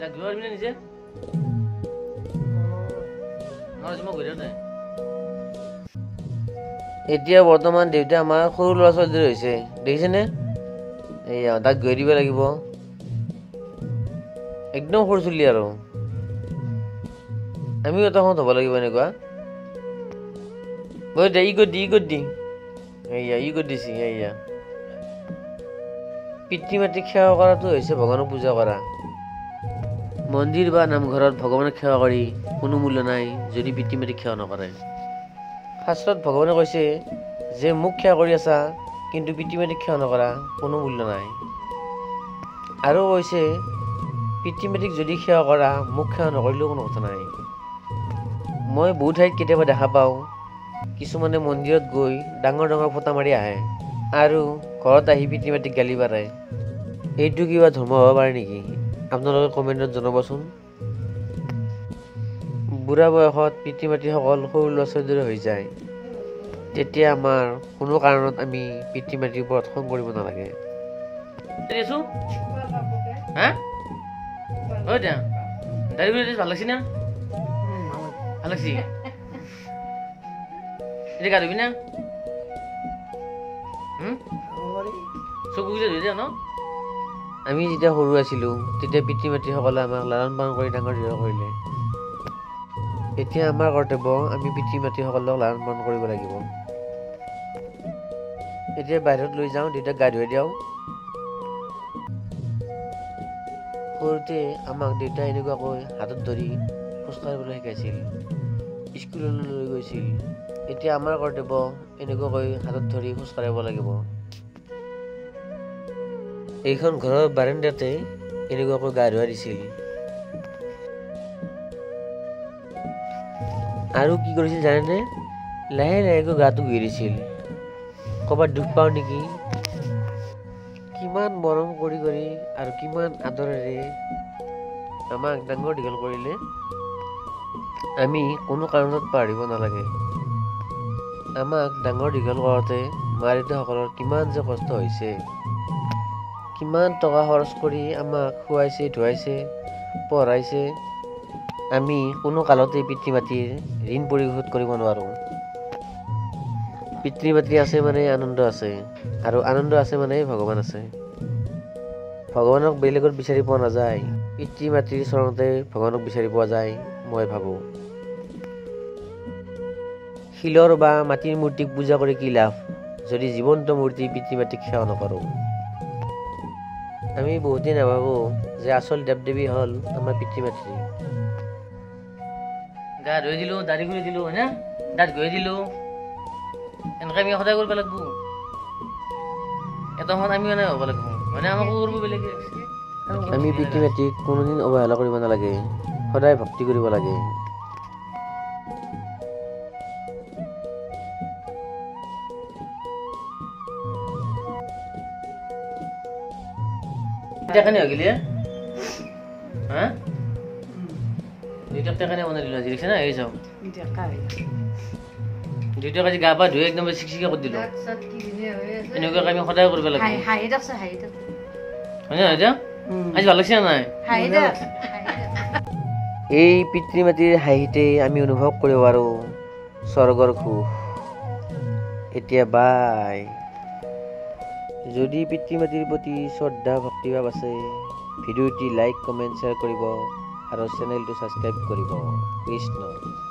ডাক দিব পাৰিবি নিজে এতিয়া বৰ্তমান দেউতা আমাৰ সৰু ল'ৰা ছোৱালীৰ হৈছে দেখিছেনে এইয়া তাক গৈ দিব লাগিব একদম সৰু চলি আৰু আমিও এটা সময়ত হ'ব লাগিব এনেকুৱা ই কৰি দি এইয়া ই কৰি দিছে এইয়া পিতৃ মাতৃক সেৱা কৰাটো হৈছে ভগৱানক পূজা কৰা মন্দিৰ বা নামঘৰত ভগৱানক সেৱা কৰি কোনো মূল্য নাই যদি পিতৃ মাতৃক সেৱা নকৰে শাস্ত্ৰত ভগৱানে কৈছে যে মোক সেৱা কৰি আছা কিন্তু পিতৃ মাতৃক সেৱা নকৰা কোনো মূল্য নাই আৰু কৈছে পিতৃ মাতৃক যদি সেৱা কৰা মোক সেৱা নকৰিলেও কোনো কথা নাই মই বহুত ঠাইত কেতিয়াবা দেখা পাওঁ কিছুমানে মন্দিৰত গৈ ডাঙৰ ডাঙৰ ফটা মাৰি আহে আৰু ঘৰত আহি পিতৃ মাতৃক গালি পাৰে এইটো কিবা ধৰ্ম হ'ব পাৰে নেকি আপোনালোকে কমেণ্টত জনাবচোন বুঢ়া বয়সত পিতৃ মাতৃসকল সৰু ল'ৰা ছোৱালীৰ দৰে হৈ যায় তেতিয়া আমাৰ কোনো কাৰণত আমি পিতৃ মাতৃৰ ওপৰত খং কৰিব নালাগে ভাল লাগছি না ভাল লাগছি এতিয়া গা ধুবি না চকু ধুই দিয়া ন আমি যেতিয়া সৰু আছিলোঁ তেতিয়া পিতৃ মাতৃসকলে আমাক লালন পালন কৰি ডাঙৰ দীঘল কৰিলে এতিয়া আমাৰ কৰ্তব্য আমি পিতৃ মাতৃসকলক লালন পালন কৰিব লাগিব এতিয়া বাহিৰত লৈ যাওঁ দেউতাক গা ধুৱাই দিওঁ সৰুতে আমাক দেউতাই এনেকুৱাকৈ হাতত ধৰি খোজকাঢ়িবলৈ শিকাইছিল স্কুললৈ লৈ গৈছিল এতিয়া আমাৰ কৰ্তব্য এনেকুৱাকৈ হাতত ধৰি খোজকাঢ়িব লাগিব এইখন ঘৰৰ বাৰাণ্ডাতে এনেকুৱাকৈ গা ধুৱাই দিছিল আৰু কি কৰিছিল জানেনে লাহে লাহেকৈ গাটো ধুই দিছিল ক'ৰবাত দুখ পাওঁ নেকি কিমান মৰম কৰি আৰু কিমান আদৰেৰে আমাক ডাঙৰ দীঘল কৰিলে আমি কোনো কাৰণত পাহৰিব নালাগে আমাক ডাঙৰ দীঘল কৰোঁতে মা দেউতাসকলৰ কিমান যে কষ্ট হৈছে কিমান টকা খৰচ কৰি আমাক খুৱাইছে ধুৱাইছে পঢ়াইছে আমি কোনো কালতে পিতৃ মাতৃৰ ঋণ পৰিশোধ কৰিব নোৱাৰোঁ পিতৃ মাতৃ আছে মানে আনন্দ আছে আৰু আনন্দ আছে মানে ভগৱান আছে ভগৱানক বেলেগত বিচাৰি পোৱা নাযায় পিতৃ মাতৃৰ চৰণতে ভগৱানক বিচাৰি পোৱা যায় মই ভাবোঁ শিলৰ বা মাটিৰ মূৰ্তিক পূজা কৰি কি লাভ যদি জীৱন্ত মূৰ্তি পিতৃ মাতৃক সেৱা নকৰোঁ আমি বহুতেই নাভাবোঁ যে আচল দেৱ দেৱী হ'ল আমাৰ পিতৃ মাতৃ গা ধুই দিলোঁ দাঢ়ি ঘূৰি দিলোঁ হয়নে দাঁত ঘঁহি দিলোঁ এনেকৈ আমি সদায় কৰিব লাগিব এটা সময়ত আমি মানে হ'ব লাগিব মানে আমাকো কৰিব বেলেগে আমি পিতৃ মাতৃক কোনোদিন অৱহেলা কৰিব নালাগে সদায় ভক্তি কৰিব লাগে টেকানি হৈ গেলি হা দুইটা টেকানি বনাই দিলোঁ আজি দেখিছে না এই চাওক দুইটা আজি গা পা ধুই একদম চিকচিকা কৰি দিলোঁ এনেকুৱাকৈ আমি সদায় কৰিব লাগিব হয় না এতিয়া আজি ভাল লাগছে নাই এই পিতৃ মাতৃৰ হাঁহিতে আমি অনুভৱ কৰিব পাৰোঁ স্বৰ্গৰ সুখ এতিয়া বাই যদি পিতৃ মাতৃৰ প্ৰতি শ্ৰদ্ধা ভক্তিভাৱ আছে ভিডিঅ'টি লাইক কমেণ্ট শ্বেয়াৰ কৰিব আৰু চেনেলটো ছাবস্ক্ৰাইব কৰিব কৃষ্ণ